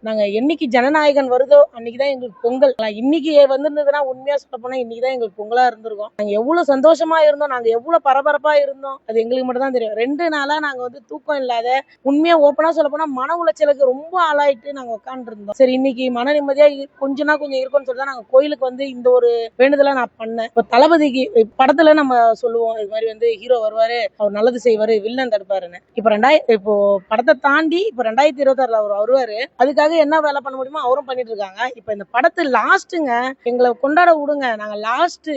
நாங்க என்னைக்கு ஜனநாயகன் வருதோ அன்னைக்குதான் எங்களுக்கு பொங்கல். இன்னைக்கு வந்திருந்ததுன்னா உண்மையா சொல்ல போனா இன்னைக்குதான் எங்களுக்கு பொங்கலா இருந்திருக்கும். நாங்க எவ்வளவு சந்தோஷமா இருந்தோம், நாங்க எவ்வளவு பரபரப்பா இருந்தோம், அது எங்களுக்கு மட்டும் தான் தெரியும். 2 நாளா நாங்க தூக்கம் இல்லாத, உண்மையா ஓப்பனா சொல்ல போனா மன உளைச்சலுக்கு ரொம்ப ஆளாயிட்டு நாங்க உட்கார்ந்து இருந்தோம். சரி இன்னைக்கு மன நிம்மதியா கொஞ்சம் இருக்கும்னு சொல்லிதான் நாங்க கோயிலுக்கு இந்த ஒரு வேண்டுதலை நான் பண்ணேன். இப்ப தளபதிக்கு படத்துல நம்ம சொல்லுவோம் இது மாதிரி ஹீரோ வருவாரு, அவர் நல்லது செய்வாரு, வில்லன் தடுப்பாருன்னு. இப்போ படத்தை தாண்டி இப்ப 2026 அவர் வருவாரு. அதுக்காக என்ன வேலை பண்ண முடியுமோ அவரும் பண்ணிட்டு இருக்காங்க. இப்ப இந்த படத்து லாஸ்ட்டுங்க எங்களை கொண்டாட விடுங்க. நாங்க லாஸ்ட்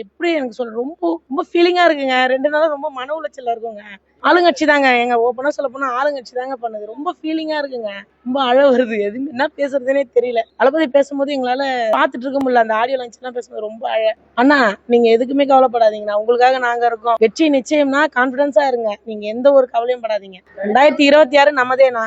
எப்படி எனக்கு சொல்ற ரொம்ப ரொம்ப ஃபீலிங்கா இருக்குங்க. 2 நாளா ரொம்ப மன உளைச்சல்ல இருக்குங்க. ஆளுங்கட்சி தாங்க, எங்க ஓப்பனா சொல்ல போனா ஆளுங்கட்சி தாங்க பண்ணுது. ரொம்ப ஃபீலிங்கா இருக்குங்க. ரொம்ப அழ வருது. எதுவும் என்ன பேசுறதுனே தெரியல. தளபதி பேசும்போது எங்களால பாத்துட்டு இருக்க முடியல. அந்த ஆடியோ லான்ச் எல்லாம் பேசும்போது ரொம்ப அழ. அண்ணா நீங்க எதுக்குமே கவலைப்படாதீங்கண்ணா, உங்களுக்காக நாங்க இருக்கோம். வெற்றி நிச்சயம்னா கான்பிடன்ஸா இருங்க. நீங்க எந்த ஒரு கவலையும் படாதீங்க. 2026 நம்மதேண்ணா.